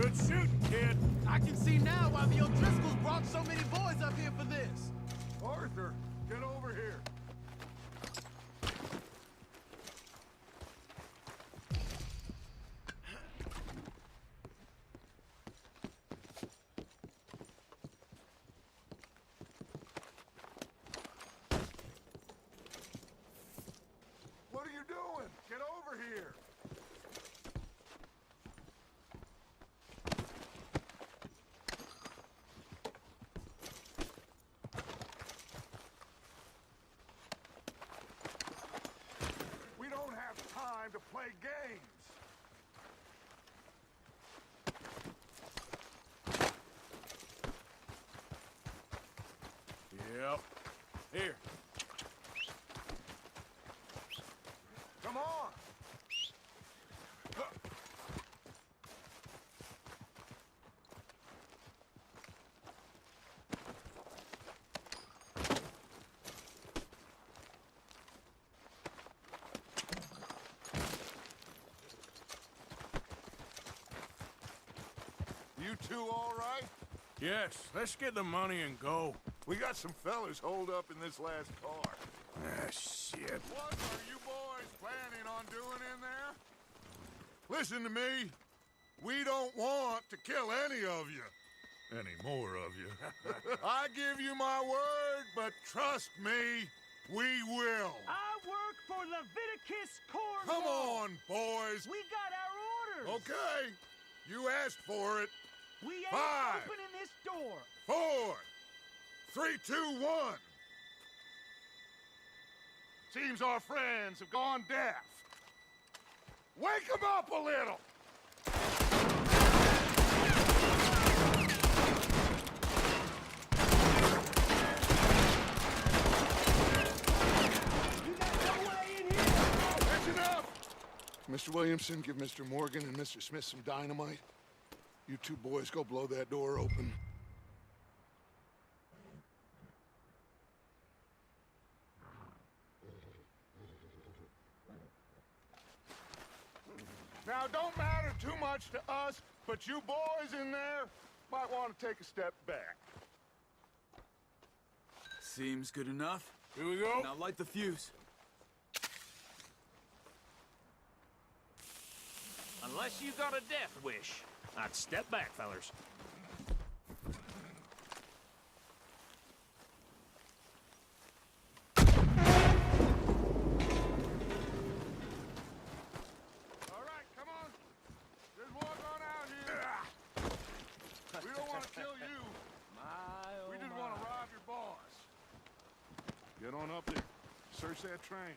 Good shooting, kid. I can see now why the O'Driscolls brought so many boys up here for this. Arthur, get over here. What are you doing? Get over here. We don't have time to play games. Yep. Here. Come on. You two all right? Yes, let's get the money and go. We got some fellas holed up in this last car. Ah, shit. What are you boys planning on doing in there? Listen to me. We don't want to kill any of you. Any more of you. I give you my word, but trust me, we will. I work for Leviticus Cornwall. Come on, boys. We got our orders. Okay. You asked for it. We ain't 5, opening this door. 4, 3, 2, 1. Seems our friends have gone deaf. Wake them up a little. You got no way in here. That's enough! Mr. Williamson, give Mr. Morgan and Mr. Smith some dynamite. You two boys go blow that door open. Now, don't matter too much to us, but you boys in there might want to take a step back. Seems good enough. Here we go. Now light the fuse. Unless you got a death wish. I'd step back, fellers. All right, come on. There's one on out here. We don't want to kill you. We just want to rob your boss. Get on up there. Search that train.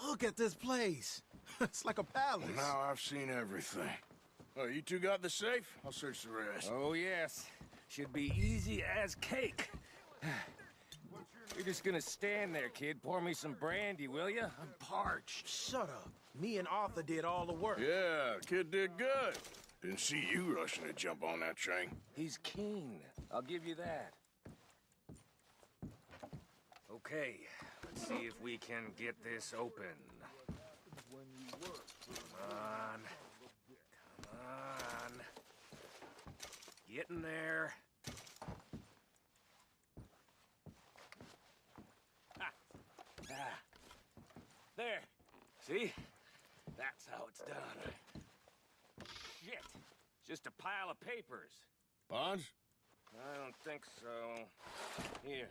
Look at this place. It's like a palace. Now I've seen everything. Oh, you two got the safe? I'll search the rest. Oh, yes. Should be easy as cake. You're just gonna stand there, kid. Pour me some brandy, will you? I'm parched. Shut up. Me and Arthur did all the work. Yeah, kid did good. Didn't see you rushing to jump on that train. He's keen. I'll give you that. Okay, let's see if we can get this open. Come on. Come on. Get in there. Ah. There. See? That's how it's done. Shit. Just a pile of papers. Bonds? I don't think so. Here.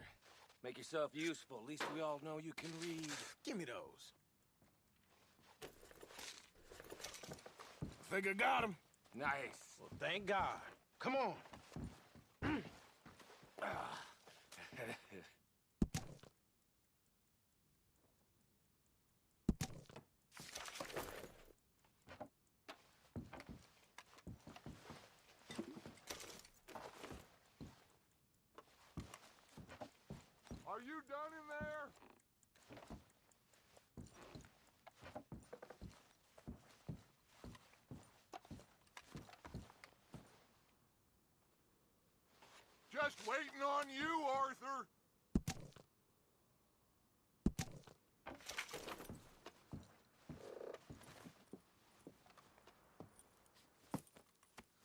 Make yourself useful. At least we all know you can read. Give me those. I think I got him. Nice. Well, thank God. Come on. Are you done in there? just waiting on you, Arthur.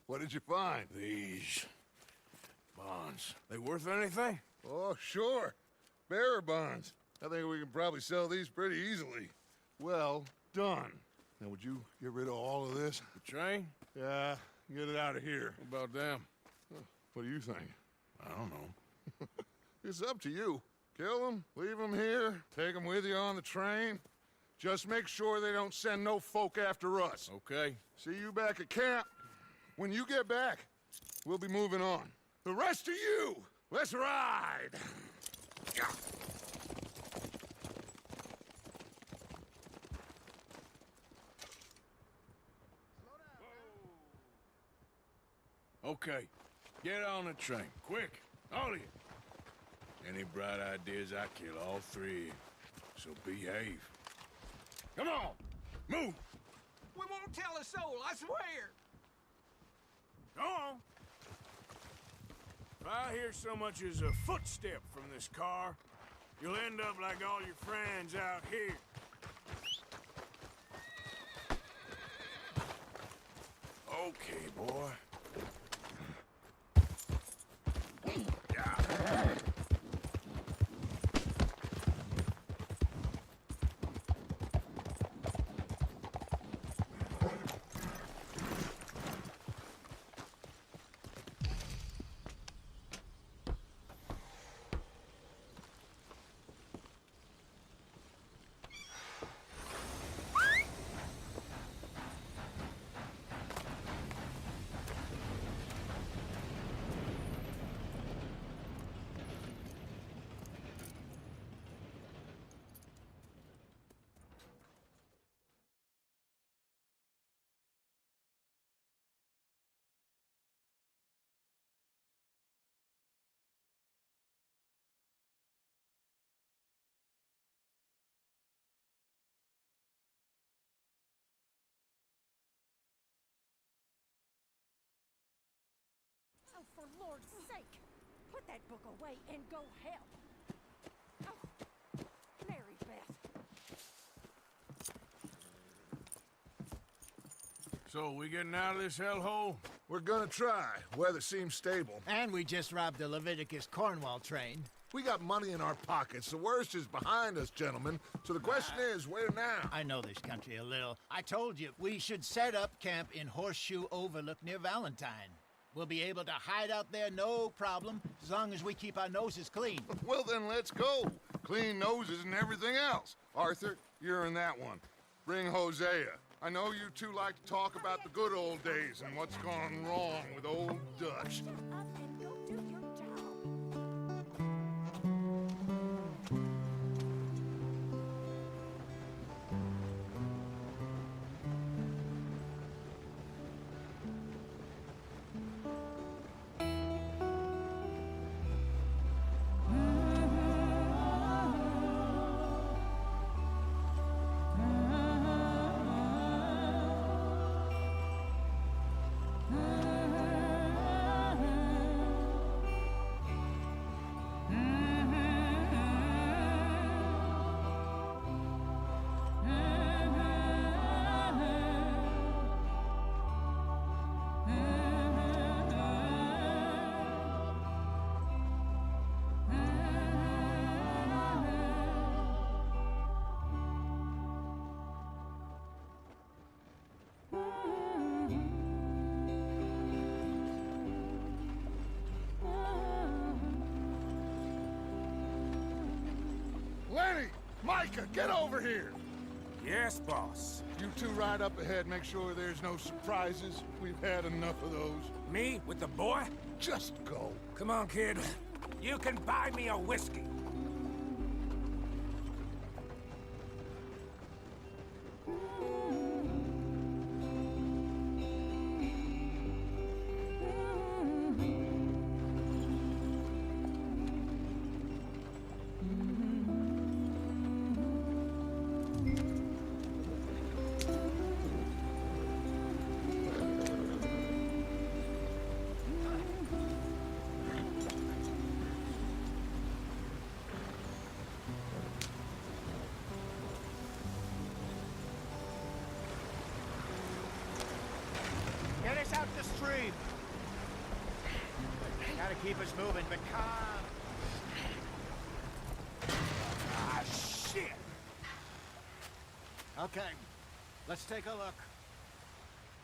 What did you find? These bonds. They worth anything? Oh, sure. Bearer bonds. I think we can probably sell these pretty easily. Well done. Now, would you get rid of all of this? The train? Yeah, get it out of here. What about them? What do you think? I don't know. It's up to you. Kill them, leave them here, take them with you on the train. Just make sure they don't send no folk after us. Okay. See you back at camp. When you get back, we'll be moving on. The rest of you, let's ride! Okay. Get on the train. Quick. All of you. Any bright ideas, I kill all three of you. So behave. Come on! Move! We won't tell a soul, I swear. Go on! If I hear so much as a footstep from this car, you'll end up like all your friends out here. Okay, boy. Oh, for Lord's sake, put that book away and go help. Oh, Mary Beth. So, we getting out of this hellhole? We're gonna try. Weather seems stable. And we just robbed the Leviticus Cornwall train. We got money in our pockets. The worst is behind us, gentlemen. So the question is, where now? I know this country a little. I told you, we should set up camp in Horseshoe Overlook near Valentine. We'll be able to hide out there no problem, as long as we keep our noses clean. Well, then let's go. Clean noses and everything else. Arthur, you're in that one. Bring Hosea. I know you two like to talk about the good old days and what's gone wrong with old Dutch. Shut up and go do your job. Lenny! Micah, get over here! Yes, boss. You two ride up ahead, make sure there's no surprises. We've had enough of those. Me with the boy? Just go. Come on, kid. You can buy me a whiskey. stream. Gotta keep us moving, but calm. Ah, shit! Okay, let's take a look.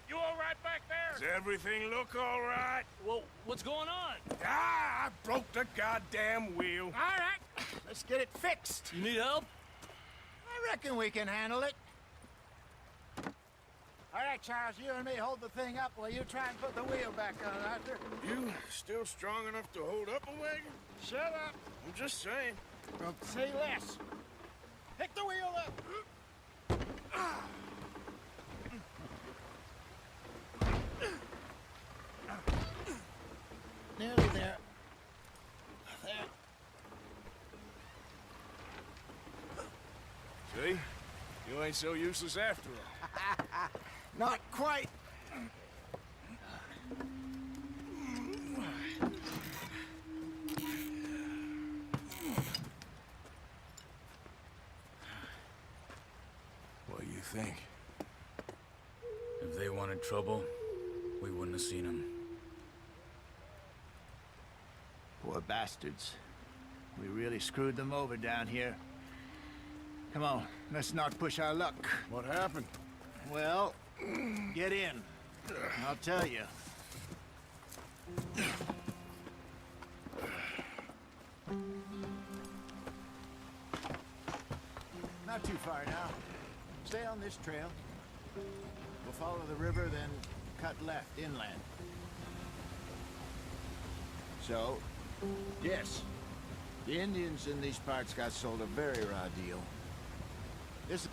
You all right back there? Does everything look all right? Well, what's going on? Ah, I broke the goddamn wheel. All right, let's get it fixed. You need help? I reckon we can handle it. All right, Charles, you and me hold the thing up while you try and put the wheel back on, Arthur. You still strong enough to hold up a wagon? Shut up. I'm just saying. Well, say less. Pick the wheel up. Nearly there. There. See? You ain't so useless after all. Not quite. What do you think? If they wanted trouble, we wouldn't have seen them. Poor bastards. We really screwed them over down here. Come on, let's not push our luck. What happened? Well, get in. I'll tell you. Not too far now. Stay on this trail. We'll follow the river, then cut left inland. So, yes, the Indians in these parts got sold a very raw deal. This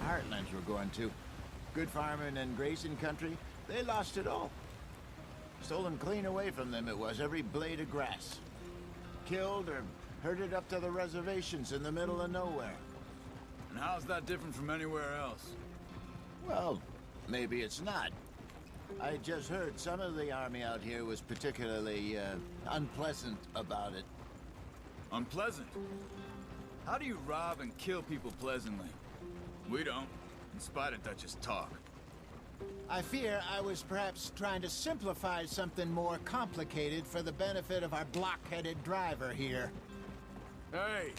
Heartlands we're going to. Good farming and grazing country, they lost it all. Stolen clean away from them it was, every blade of grass. Killed or herded up to the reservations in the middle of nowhere. And how's that different from anywhere else? Well, maybe it's not. I just heard some of the army out here was particularly, unpleasant about it. Unpleasant? How do you rob and kill people pleasantly? We don't, in spite of Dutch's talk. I fear I was perhaps trying to simplify something more complicated for the benefit of our block-headed driver here. Hey,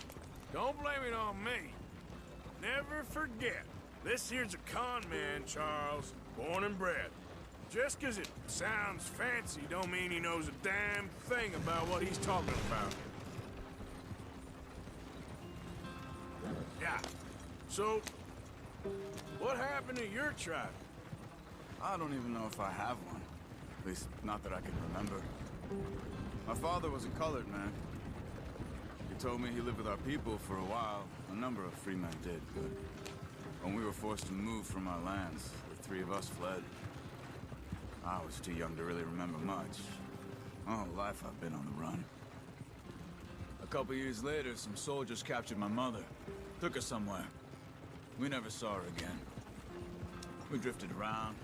don't blame it on me. Never forget, this here's a con man, Charles, born and bred. Just 'cause it sounds fancy don't mean he knows a damn thing about what he's talking about. Yeah, so, what happened to your tribe? I don't even know if I have one. At least, not that I can remember. My father was a colored man. He told me he lived with our people for a while. A number of free men did, but when we were forced to move from our lands, the three of us fled. I was too young to really remember much. My whole life I've been on the run. A couple years later, some soldiers captured my mother. Took her somewhere. We never saw her again. We drifted around.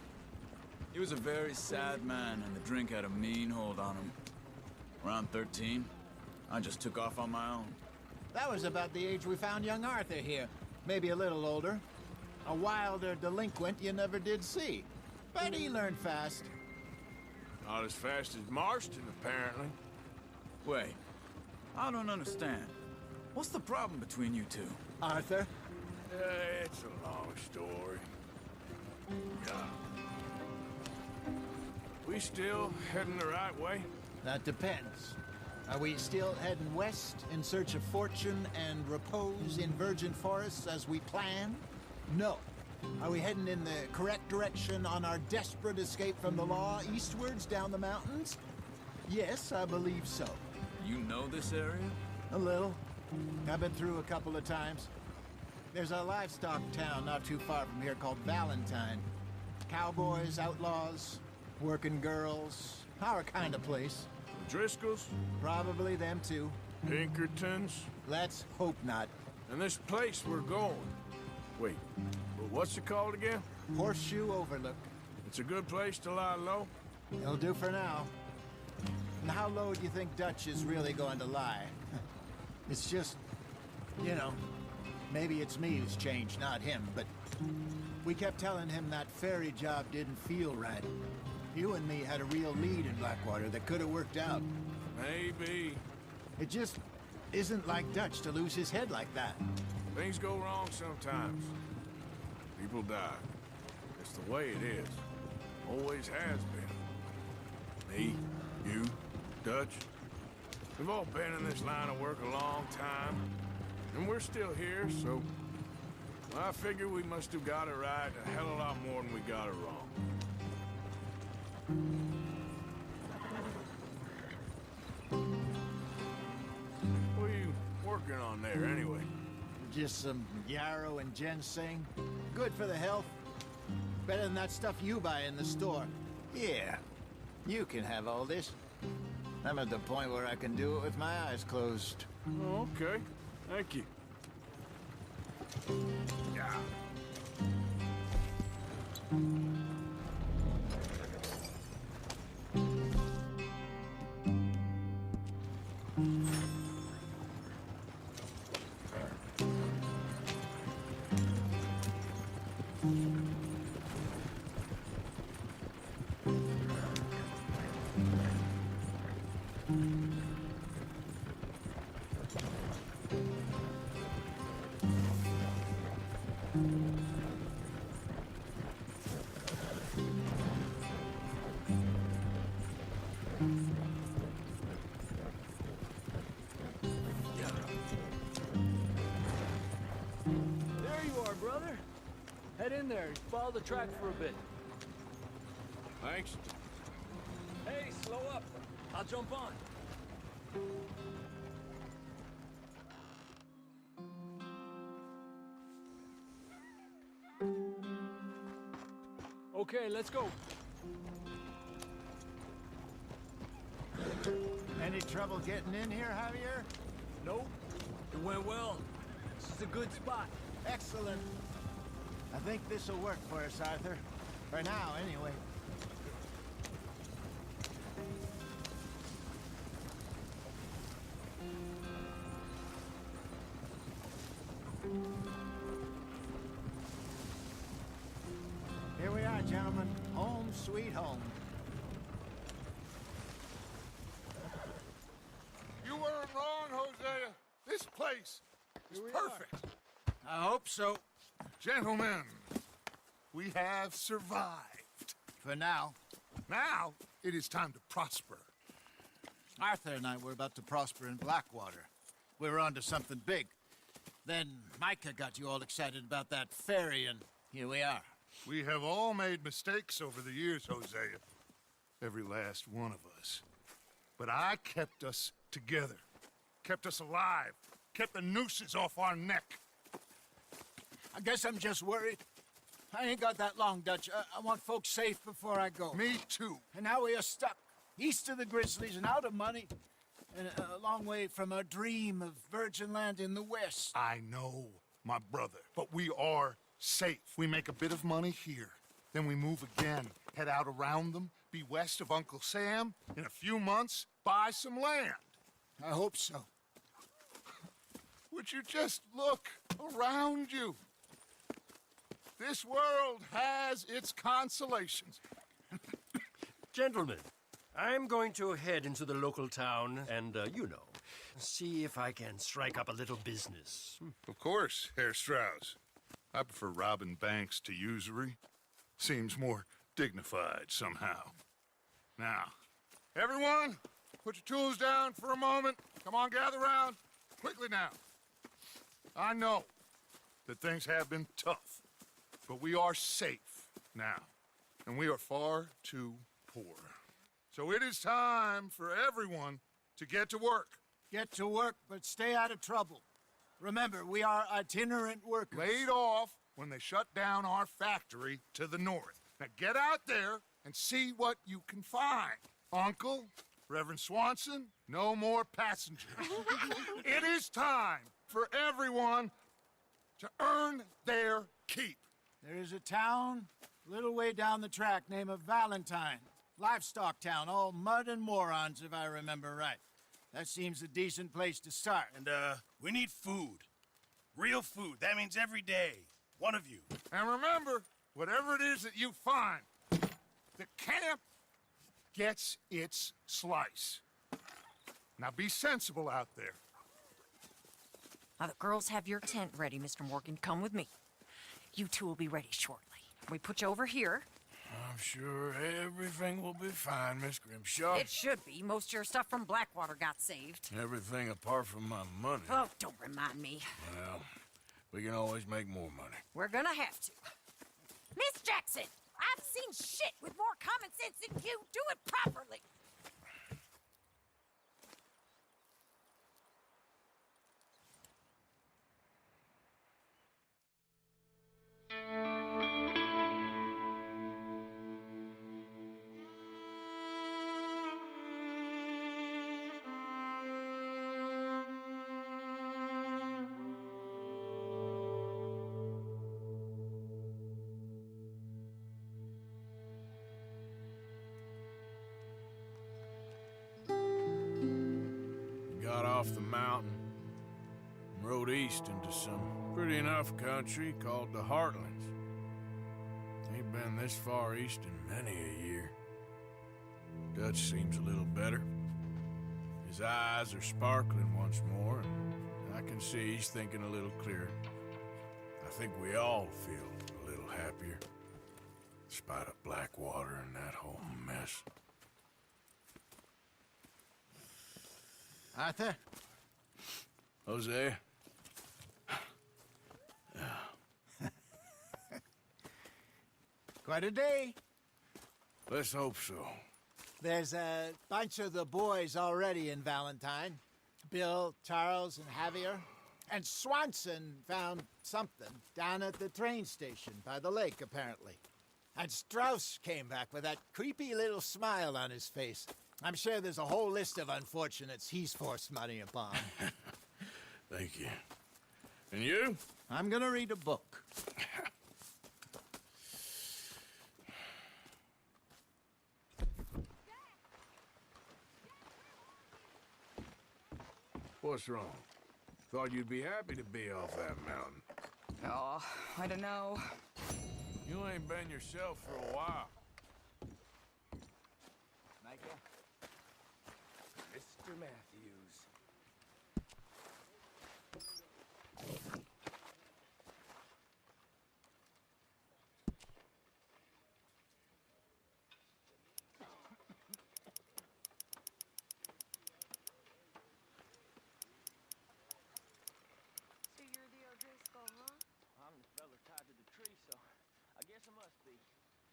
He was a very sad man, and the drink had a mean hold on him. Around 13, I just took off on my own. That was about the age we found young Arthur here. Maybe a little older. A wilder delinquent you never did see. But he learned fast. Not as fast as Marston, apparently. Wait, I don't understand. What's the problem between you two? Arthur? It's a long story. Yeah. We still heading the right way? That depends. Are we still heading west in search of fortune and repose in virgin forests as we planned? No. Are we heading in the correct direction on our desperate escape from the law eastwards down the mountains? Yes, I believe so. You know this area? A little. I've been through a couple of times. There's a livestock town not too far from here called Valentine. Cowboys, outlaws, working girls, our kind of place. Driscolls? Probably them too. Pinkertons? Let's hope not. And this place we're going. Wait, what's it called again? Horseshoe Overlook. It's a good place to lie low? It'll do for now. And how low do you think Dutch is really going to lie? It's just You know, maybe it's me who's changed, not him, but we kept telling him that ferry job didn't feel right. You and me had a real lead in Blackwater that could have worked out. Maybe. It just isn't like Dutch to lose his head like that. Things go wrong sometimes. People die. It's the way it is. Always has been. Me, you, Dutch. We've all been in this line of work a long time. And we're still here, so... I figure we must have got it right a hell of a lot more than we got it wrong. What are you working on there, anyway? Just some yarrow and ginseng. Good for the health. Better than that stuff you buy in the store. Yeah, you can have all this. I'm at the point where I can do it with my eyes closed. Oh, okay. Thank you. Yeah. There you are, brother. Head in there. Follow the track for a bit. Thanks. Hey, slow up. I'll jump on. Okay, let's go. Any trouble getting in here, Javier? Nope. It went well. This is a good spot. Excellent. I think this'll work for us, Arthur. For now, anyway. Here we are, gentlemen. Home sweet home. You weren't wrong, Hosea. This place is perfect. I hope so. Gentlemen, we have survived. For now. Now, it is time to prosper. Arthur and I were about to prosper in Blackwater. We were onto something big. Then Micah got you all excited about that ferry, and here we are. We have all made mistakes over the years, Hosea. Every last one of us. But I kept us together. Kept us alive. Kept the nooses off our neck. I guess I'm just worried. I ain't got that long, Dutch. I want folks safe before I go. Me too. And now we are stuck, east of the Grizzlies and out of money, and a long way from our dream of virgin land in the west. I know, my brother. But we are safe. We make a bit of money here. Then we move again, head out around them, be west of Uncle Sam. In a few months, buy some land. I hope so. Would you just look around you? This world has its consolations. Gentlemen, I'm going to head into the local town and, see if I can strike up a little business. Of course, Herr Strauss. I prefer robbing banks to usury. Seems more dignified somehow. Now, everyone, put your tools down for a moment. Come on, gather round. Quickly now. I know that things have been tough, but we are safe now, and we are far too poor. So it is time for everyone to get to work. Get to work, but stay out of trouble. Remember, we are itinerant workers. Laid off when they shut down our factory to the north. Now get out there and see what you can find. Uncle, Reverend Swanson, no more passengers. It is time for everyone to earn their keep. There is a town a little way down the track named Valentine. Livestock town, all mud and morons, if I remember right. That seems a decent place to start. And, we need food. Real food. That means every day. One of you. And remember, whatever it is that you find, the camp gets its slice. Now be sensible out there. Now, the girls have your tent ready, Mr. Morgan. Come with me. You two will be ready shortly. We put you over here. I'm sure everything will be fine, Miss Grimshaw. It should be. Most of your stuff from Blackwater got saved. Everything apart from my money. Oh, don't remind me. Well, we can always make more money. We're gonna have to. Miss Jackson, I've seen shit with more common sense than you. Do it properly. Got off the mountain and rode east into some pretty enough country called the Heartlands. Ain't been this far east in many a year. Dutch seems a little better. His eyes are sparkling once more, and I can see he's thinking a little clearer. I think we all feel a little happier, in spite of Blackwater and that whole mess. Arthur? Jose? Quite a day. Let's hope so. There's a bunch of the boys already in Valentine. Bill, Charles, and Javier. And Swanson found something down at the train station by the lake, apparently. And Strauss came back with that creepy little smile on his face. I'm sure there's a whole list of unfortunates he's forced money upon. Thank you. And you? I'm gonna read a book. What's wrong? Thought you'd be happy to be off that mountain. Oh, I don't know. You ain't been yourself for a while. Micah? Mr. Matthews. So you're the O'Driscoll, huh? I'm the fella tied to the tree, so I guess I must be.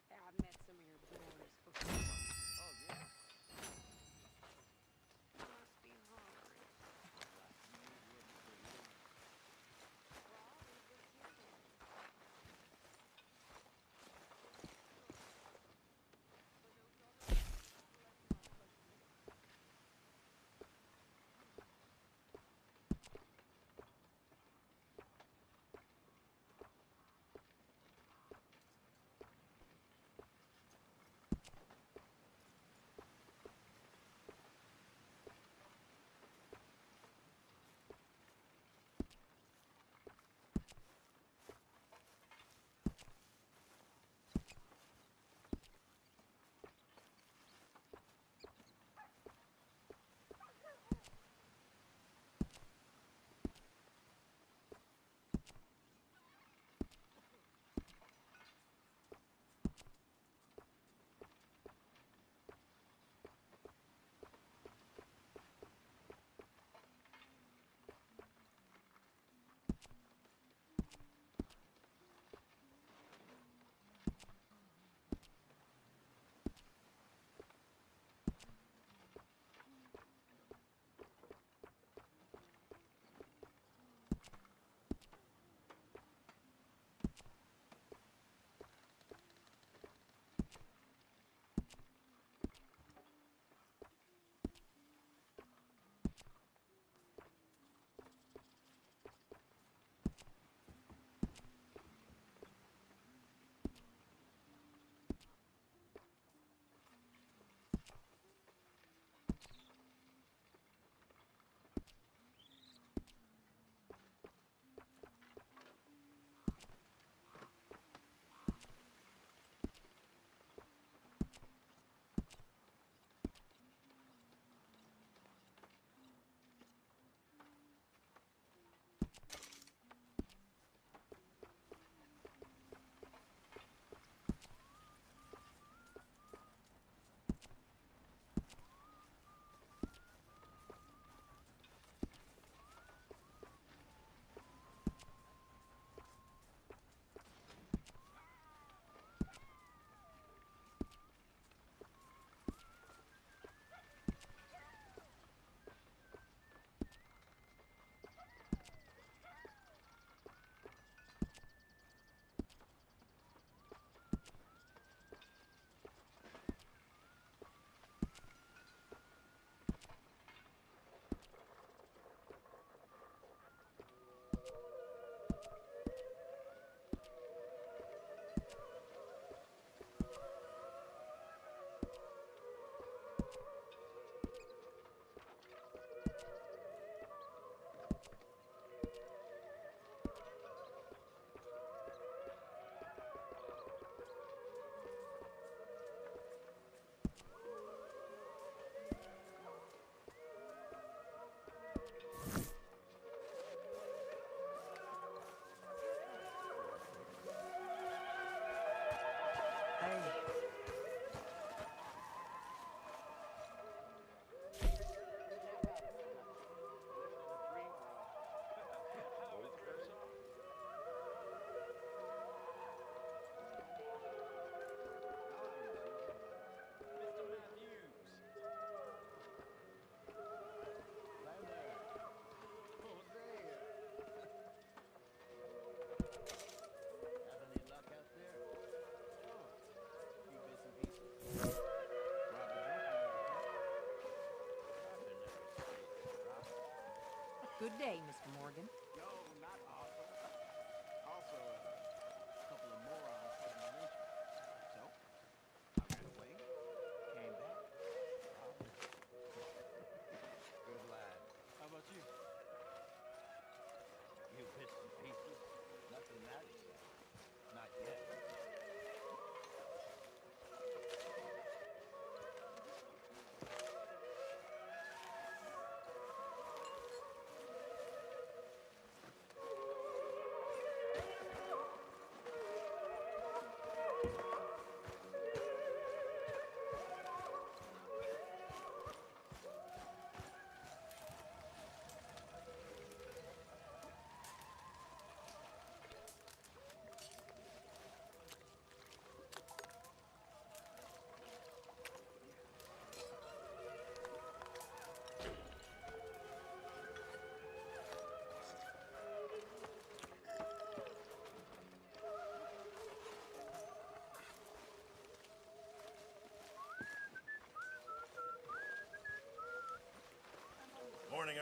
Yeah, I've met some of your boys before. Oh, yeah? You must be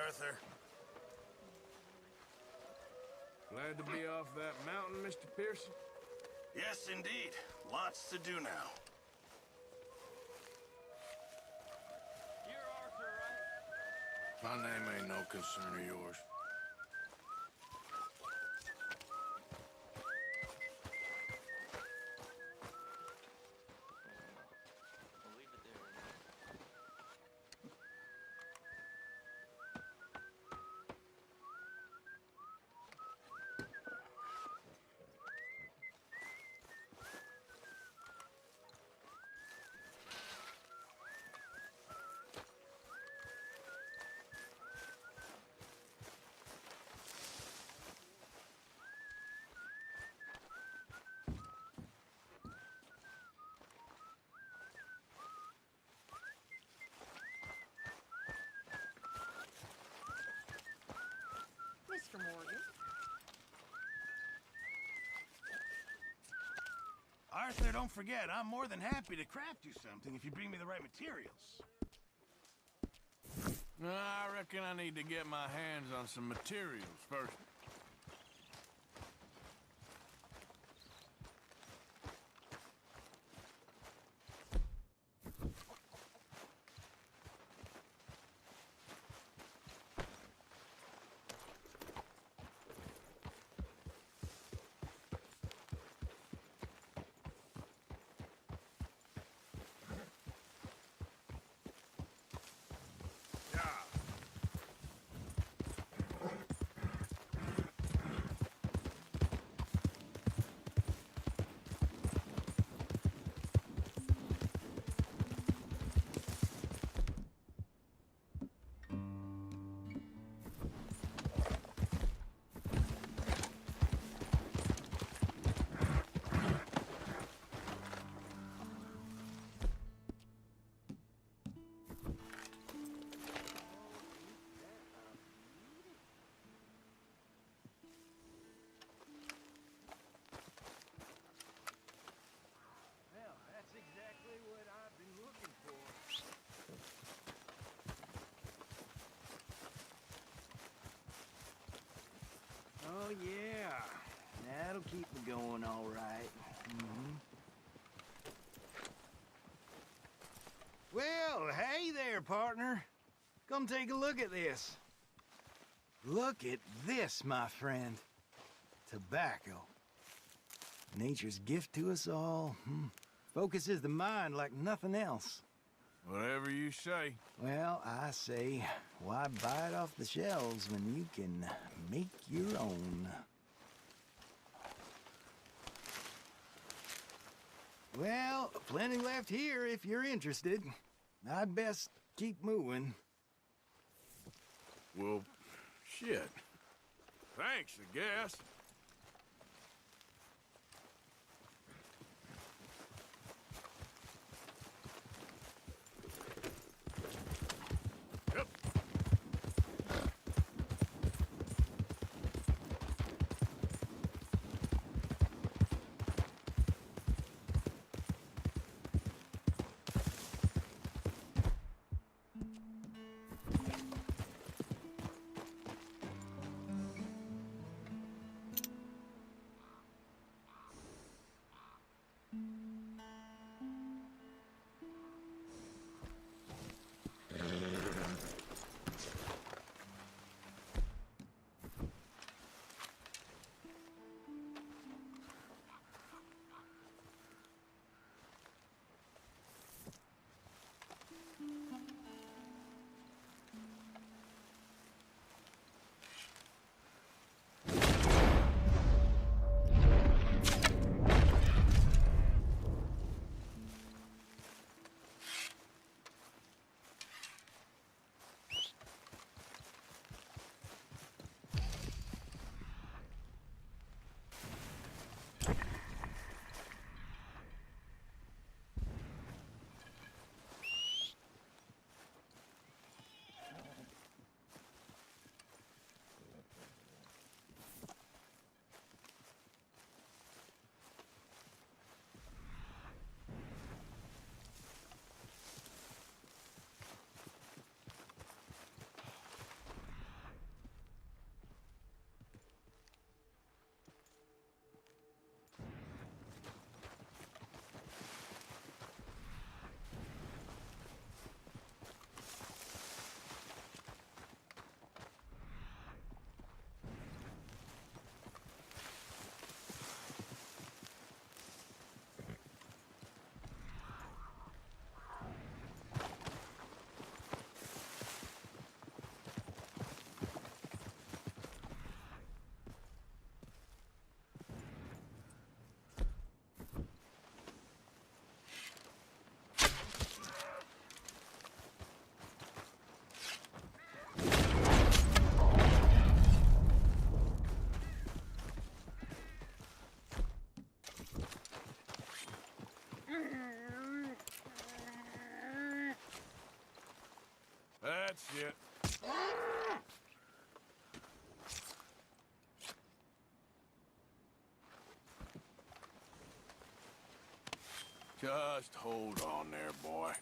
Arthur. Glad to be off that mountain, Mr. Pearson? Yes, indeed. Lots to do now. You're Arthur, right? My name ain't no concern of yours. We'll leave it there. Mr. Morgan. Arthur, don't forget, I'm more than happy to craft you something if you bring me the right materials. I reckon I need to get my hands on some materials first. Well, that's exactly what I've been looking for. Oh, yeah. That'll keep me going all right. Well, hey there, partner. Come take a look at this. Look at this, my friend. Tobacco. Nature's gift to us all. Focuses the mind like nothing else. Whatever you say. Well, I say, why buy it off the shelves when you can make your own? Well, plenty left here if you're interested. I'd best keep moving. Well, shit. Thanks, I guess. Yep. That's it. Just hold on there, boy.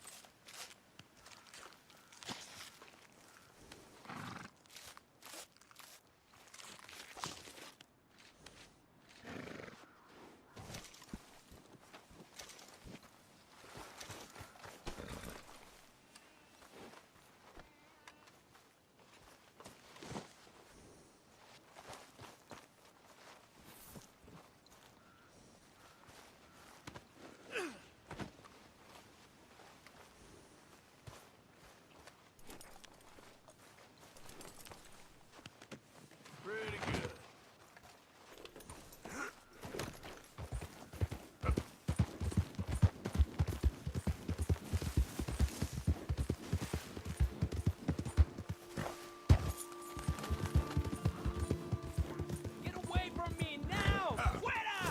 Pretty good. Get away from me now! Fuera!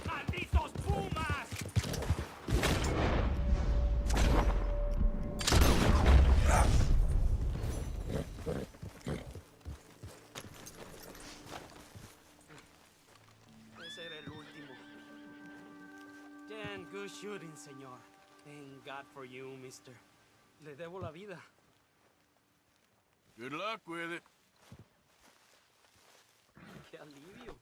¡Malditos pumas! Ese era el último. Damn good shooting, señor. Thank God for you, mister. Le debo la vida. Good luck with it. Qué alivio.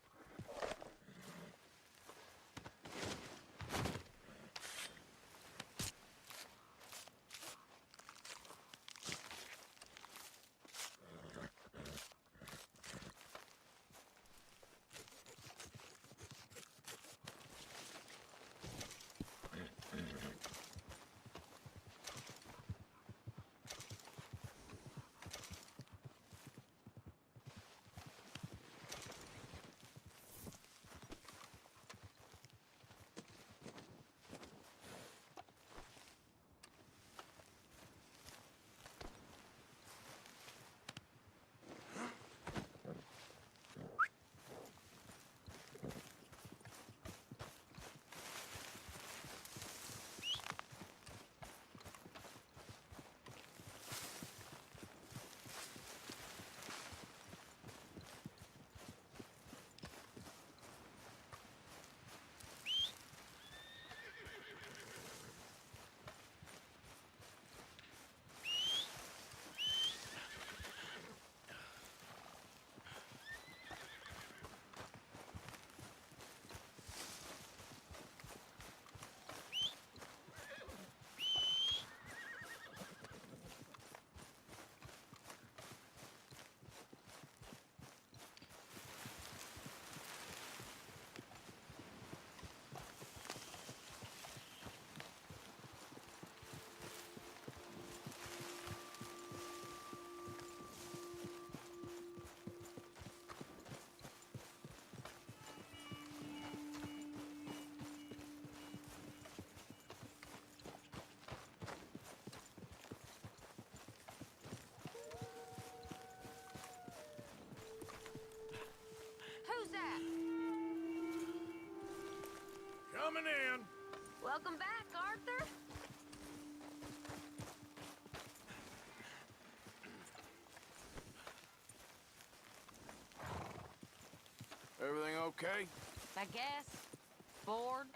Who's that? Coming in. Welcome back, Arthur. Everything okay? I guess. Bored.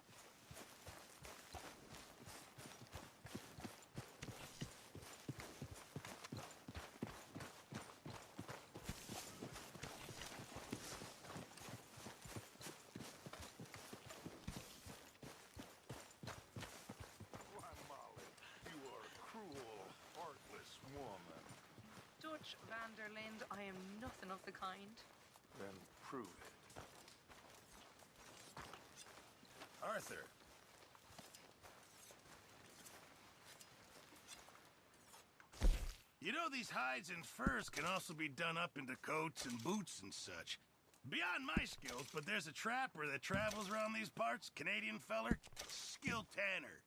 Why, Molly, you are a cruel, heartless woman. Dutch van der Linde, I am nothing of the kind. Then prove it. Arthur. You know, these hides and furs can also be done up into coats and boots and such. Beyond my skills, but there's a trapper that travels around these parts, Canadian feller, skilled tanner.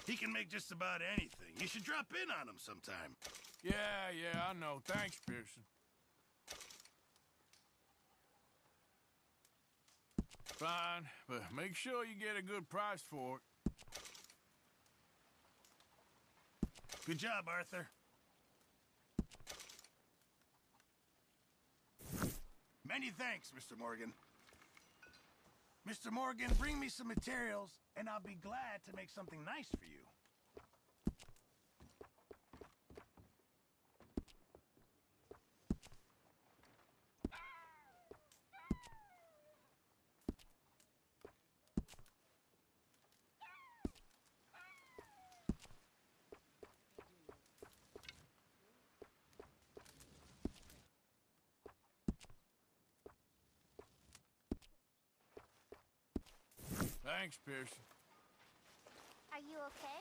He can make just about anything. You should drop in on him sometime. Yeah, I know. Thanks, Pearson. Fine, but make sure you get a good price for it. Good job, Arthur. Many thanks, Mr. Morgan. Mr. Morgan, bring me some materials, and I'll be glad to make something nice for you. Thanks, Pearson. Are you okay?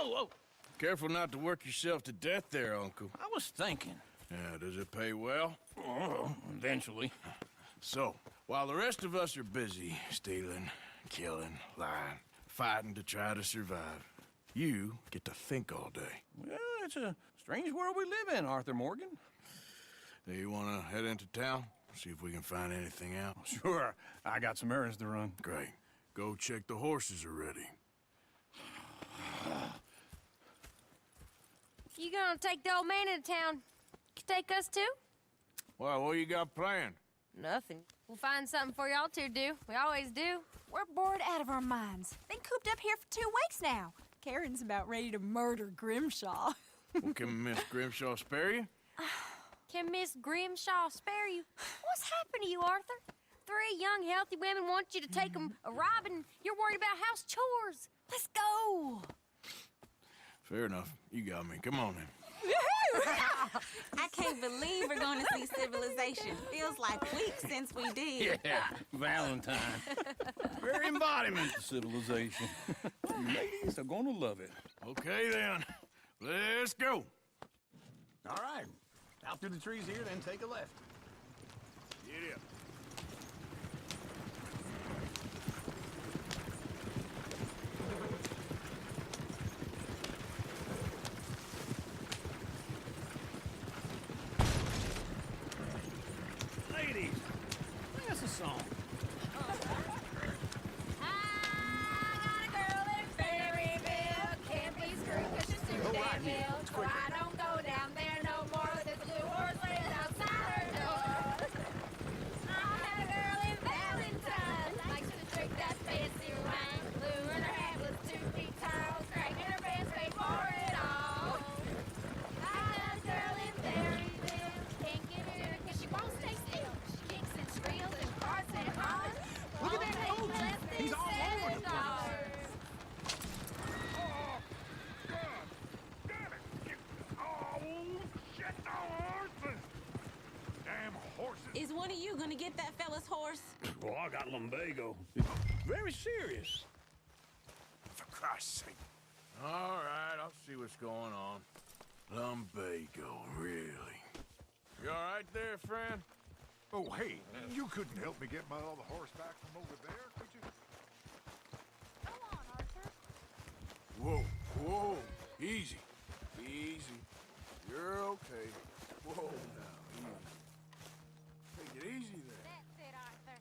Whoa! Careful not to work yourself to death there, Uncle. I was thinking. Yeah, does it pay well? Oh, eventually. So, while the rest of us are busy stealing, killing, lying, fighting to try to survive, you get to think all day. Well, it's a strange world we live in, Arthur Morgan. Do you want to head into town? See if we can find anything out? Sure. I got some errands to run. Great. Go check the horses are ready. You gonna take the old man into town? Take us too? Well, what you got planned? Nothing. We'll find something for y'all to do. We always do. We're bored out of our minds. Been cooped up here for 2 weeks now. Karen's about ready to murder Grimshaw. Well, can Miss Grimshaw spare you? Can Miss Grimshaw spare you? What's happened to you, Arthur? 3 young, healthy women want you to take them a robbing. You're worried about house chores. Let's go. Fair enough. You got me. Come on then. I can't believe we're going to see civilization. Feels like weeks since we did. Yeah, Valentine. Very embodiment of civilization. Ladies are gonna love it. Okay then. Let's go. All right. Out through the trees here, then take a left. Get up. Ladies, sing us a song. Is one of you gonna get that fella's horse? Well, I got lumbago. Very serious. For Christ's sake. All right, I'll see what's going on. Lumbago, really? You all right there, friend? Oh, hey, you couldn't help me get my other horse back from over there, could you? Go on, Arthur. Whoa. Easy. Easy. You're okay. Whoa, now, easy. Take it easy there. That's it, Arthur.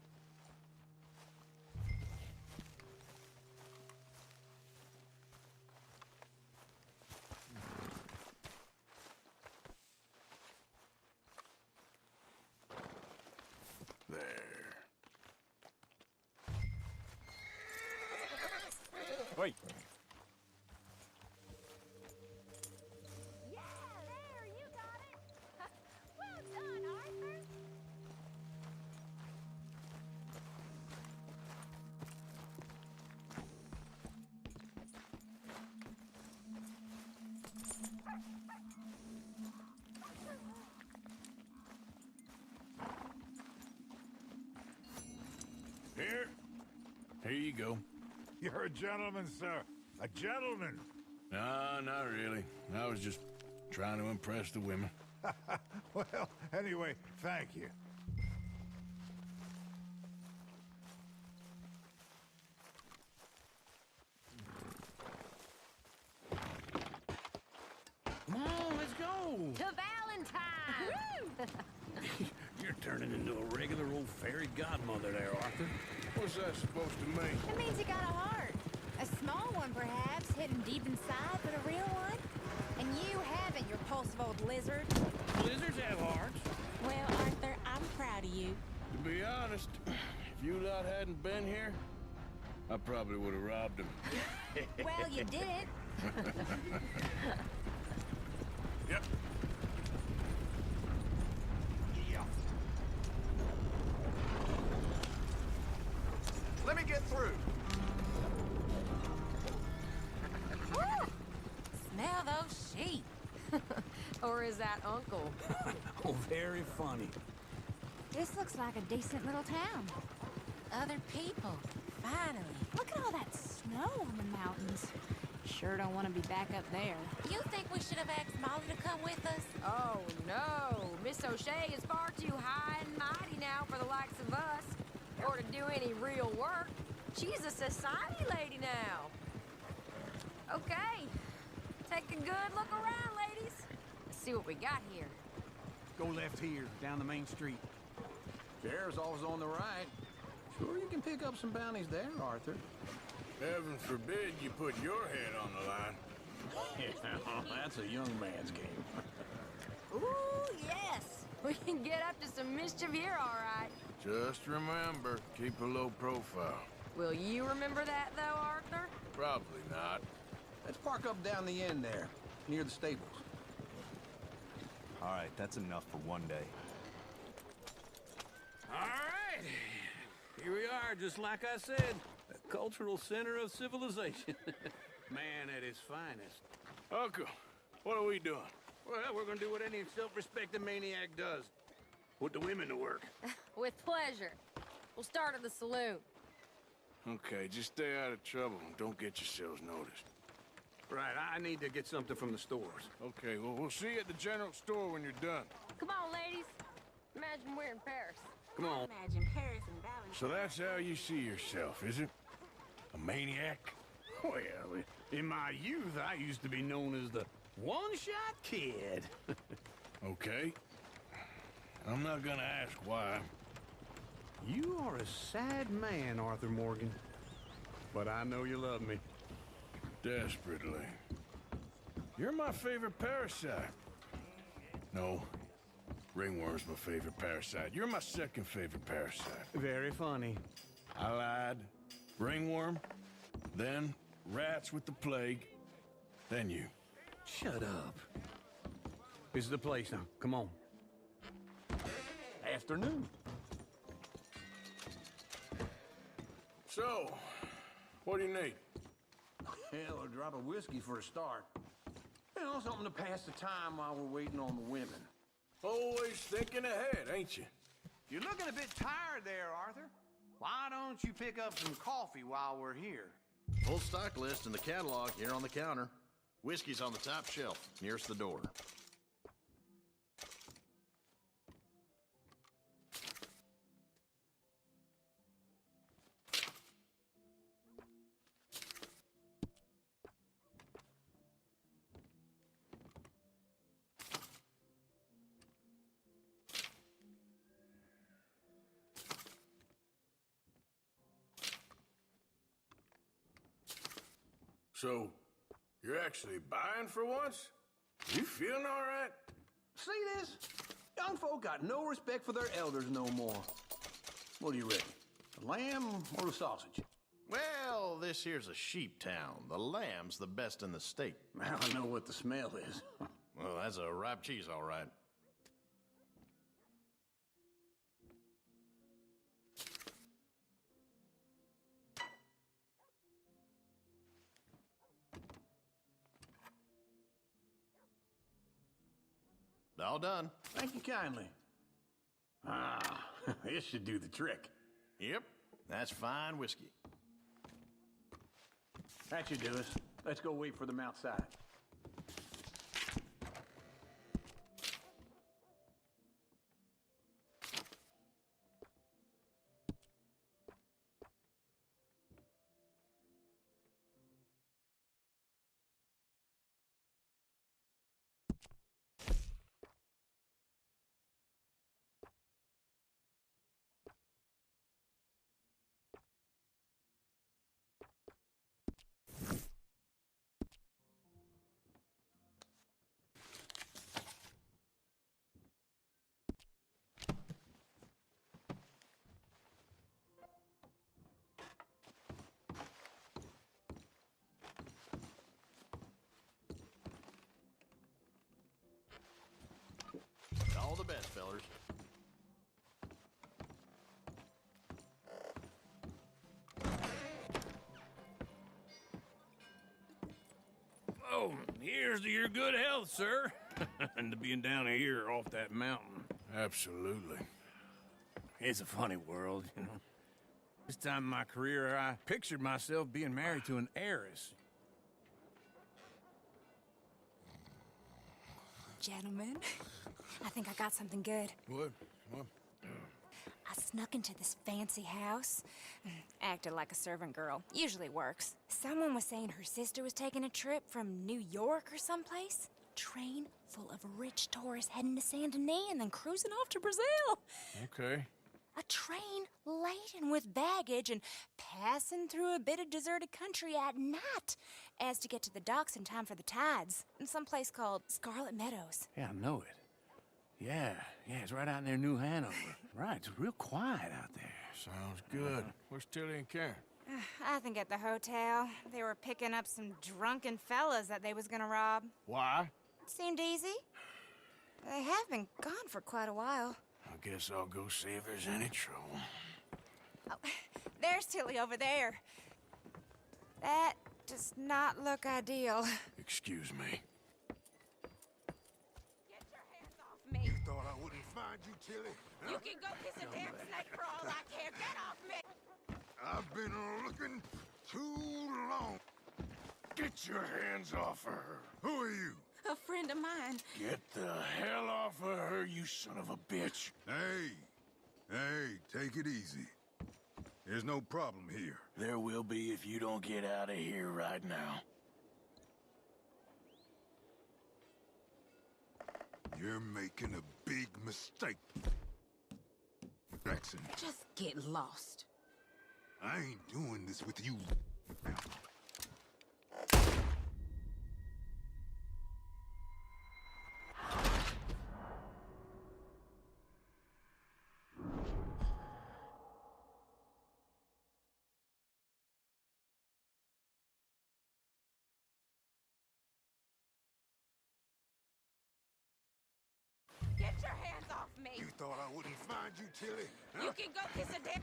Wait. Yeah, there, you got it. Well done, Arthur. Here you go. You're a gentleman, sir. A gentleman. No, not really. I was just trying to impress the women. Well, anyway, thank you. Come on, let's go. To Valentine! You're turning into a regular old fairy godmother there, Arthur. What's that supposed to mean? It means you got a heart. A small one, perhaps, hidden deep inside, but a real one. And you haven't, you repulsive old lizard. Lizards have hearts. Well, Arthur, I'm proud of you. To be honest, if you lot hadn't been here, I probably would have robbed him. Well, you did it. Yep. Let me get through. Woo! Smell those sheep. Or is that Uncle? Oh, very funny. This looks like a decent little town. Other people, finally. Look at all that snow on the mountains. Sure don't want to be back up there. You think we should have asked Molly to come with us? Oh, no. Miss O'Shea is far too high and mighty now for the likes of us. Or to do any real work. She's a society lady now. Okay. Take a good look around, ladies. Let's see what we got here. Go left here, down the main street. Sheriff's always on the right. Sure you can pick up some bounties there, Arthur. Heaven forbid you put your head on the line. Yeah, that's a young man's game. Ooh, yes. We can get up to some mischief here, all right. Just remember, keep a low profile. Will you remember that, though, Arthur? Probably not. Let's park up down the end there, near the stables. All right, that's enough for one day. All right. Here we are, just like I said. A cultural center of civilization. Man at his finest. Uncle, what are we doing? Well, we're gonna do what any self-respecting maniac does. Put the women to work. With pleasure. We'll start at the saloon. Okay, just stay out of trouble and don't get yourselves noticed. Right, I need to get something from the stores. Okay, well, we'll see you at the general store when you're done. Come on, ladies. Imagine we're in Paris. Come on. Imagine Paris and Valentine. So that's how you see yourself, is it? A maniac? Well, in my youth, I used to be known as the one-shot kid. Okay. I'm not gonna ask why. You are a sad man, Arthur Morgan. But I know you love me. Desperately. You're my favorite parasite. No. Ringworm's my favorite parasite. You're my second favorite parasite. Very funny. I lied. Ringworm, then rats with the plague, then you. Shut up. This is the place now. Come on. Afternoon. So, what do you need? Hell, a drop of whiskey for a start. You know, something to pass the time while we're waiting on the women. Always thinking ahead, ain't you? You're looking a bit tired there, Arthur. Why don't you pick up some coffee while we're here? Full stock list in the catalog here on the counter. Whiskey's on the top shelf, nearest the door. So, you're actually buying for once? You feeling all right? See this? Young folk got no respect for their elders no more. What do you reckon? The lamb or the sausage? Well, Well, this here's a sheep town. The lamb's the best in the state. I don't know what the smell is. Well, that's a ripe cheese, all right. All done. Thank you kindly. Ah, this should do the trick. Yep, that's fine whiskey. That should do us. Let's go wait for them outside. All the best, fellers. Oh, here's to your good health, sir. And to being down here off that mountain. Absolutely. It's a funny world, you know. This time in my career, I pictured myself being married to an heiress. Gentlemen, I think I got something good. What? I snuck into this fancy house, acted like a servant girl. Usually works. Someone was saying her sister was taking a trip from New York or someplace. Train full of rich tourists heading to Saint Denis and then cruising off to Brazil. Okay. A train laden with baggage and passing through a bit of deserted country at night as to get to the docks in time for the tides in some place called Scarlet Meadows. Yeah, I know it. Yeah, it's right out near New Hanover. Right, it's real quiet out there. Sounds good. Where's Tilly and Karen? I think at the hotel. They were picking up some drunken fellas that they was gonna rob. Why? Seemed easy. They have been gone for quite a while. I guess I'll go see if there's any trouble. Oh, there's Tilly over there. That does not look ideal. Excuse me. Get your hands off me. You thought I wouldn't find you, Tilly? You can go kiss a damn snake for all I care. Get off me! I've been looking too long. Get your hands off her. Who are you? A friend of mine. Get the hell off of her, you son of a bitch. Hey, take it easy. There's no problem here. There will be if you don't get out of here right now. You're making a big mistake, Jackson. Just get lost. I ain't doing this with you. Get your hands off me! You thought I wouldn't find you, Tilly? You can go kiss a damn...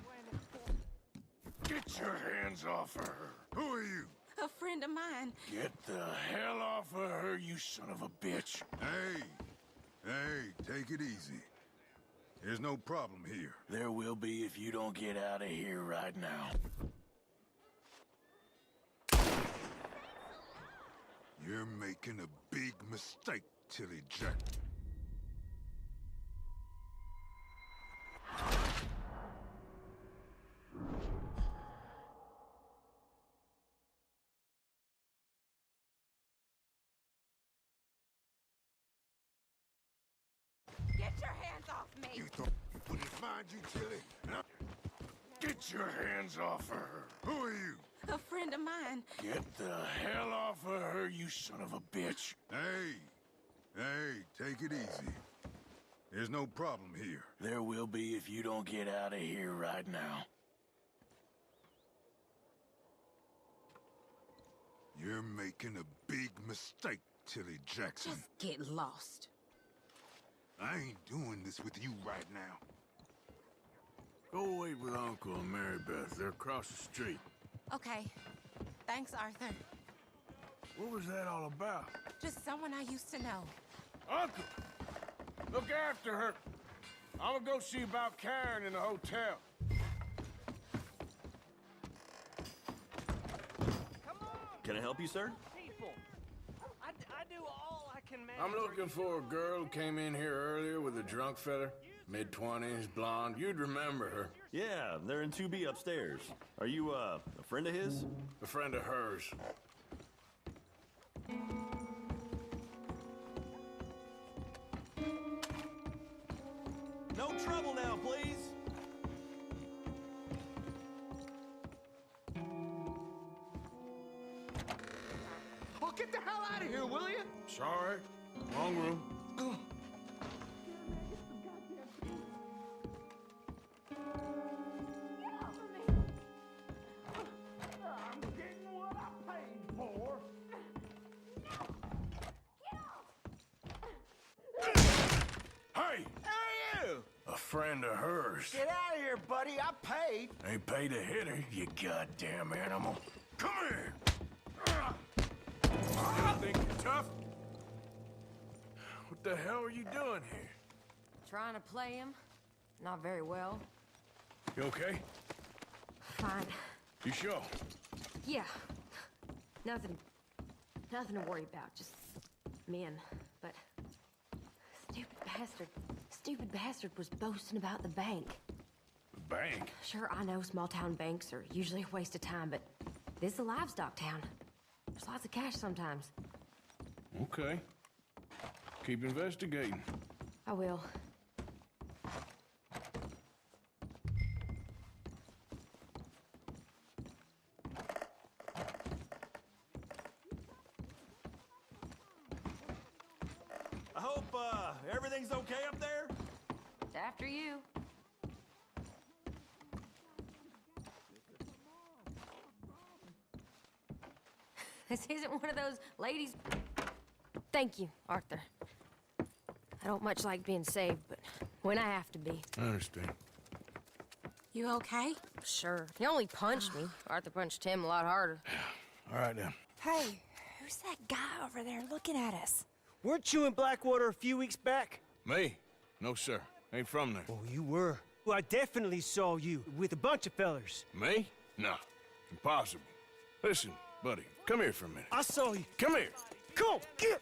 Get your hands off her. Who are you? A friend of mine. Get the hell off of her, you son of a bitch. Hey, take it easy. There's no problem here. There will be if you don't get out of here right now. You're making a big mistake, Tilly Jack. Get your hands off me! You thought I wouldn't find you, Tilly? Huh? Get your hands off of her. Who are you? A friend of mine. Get the hell off of her, you son of a bitch. Hey, take it easy. There's no problem here. There will be if you don't get out of here right now. You're making a big mistake, Tilly Jackson. Just get lost. I ain't doing this with you right now. Go wait with Uncle and Mary Beth. They're across the street. Okay. Thanks, Arthur. What was that all about? Just someone I used to know. Uncle! Look after her. I'm gonna go see about Karen in the hotel. Can I help you, sir? People, I do all I can manage. I'm looking for a girl who came in here earlier with a drunk fella. Mid-20s, blonde. You'd remember her. Yeah, they're in 2B upstairs. Are you, a friend of his? A friend of hers. No trouble now, please. Oh, get the hell out of here, will you? Sorry. Wrong room. I'm getting what I paid for. Hey! Who are you? A friend of hers. Get out of here, buddy. I paid. They paid to hit her, you goddamn animal. Come here! Still think you're tough? What the hell are you doing here? Trying to play him? Not very well. You okay? Fine. You sure? Yeah. Nothing to worry about. Just men. But stupid bastard was boasting about the bank. The bank? Sure, I know small town banks are usually a waste of time, but this is a livestock town. There's lots of cash sometimes. Okay. Keep investigating. I will. I hope, everything's okay up there? It's after you. This isn't one of those ladies... Thank you, Arthur. I don't much like being saved, but when I have to be. I understand. You okay? Sure. He only punched me. Arthur punched him a lot harder. All right, then. Hey, who's that guy over there looking at us? Weren't you in Blackwater a few weeks back? Me? No, sir. Ain't from there. Oh, you were. Well, I definitely saw you with a bunch of fellers. Me? No. Impossible. Listen, buddy, come here for a minute. I saw you. Come here. Come on, get!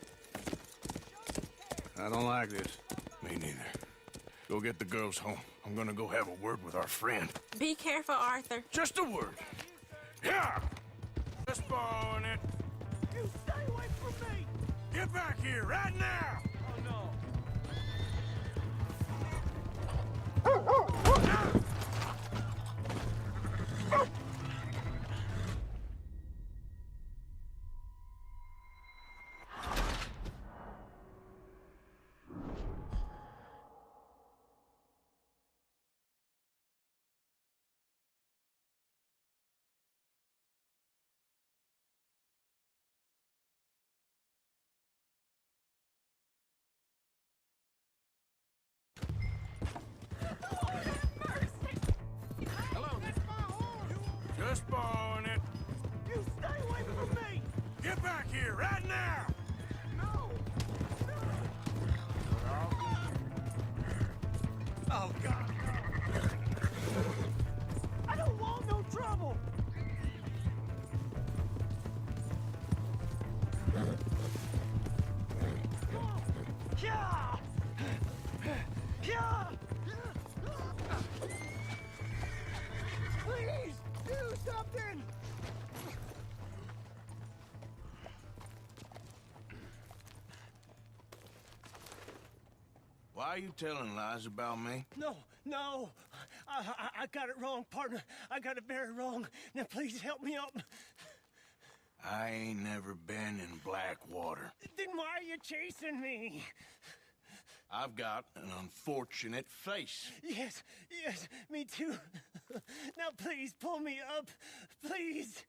I don't like this. Me neither. Go get the girls home. I'm gonna go have a word with our friend. Be careful, Arthur. Just a word. Yeah! Just borrowing it. You stay away from me! Get back here right now! Oh, no. Just borrowing it. You stay away from me! Get back here right now! No! Oh, God. I don't want no trouble! Yeah! Yeah! Please, do something! Why are you telling lies about me? No. I got it wrong, partner. I got it very wrong. Now, please help me up. I ain't never been in Blackwater. Then why are you chasing me? I've got an unfortunate face. Yes, me too. Now, please, pull me up. Please.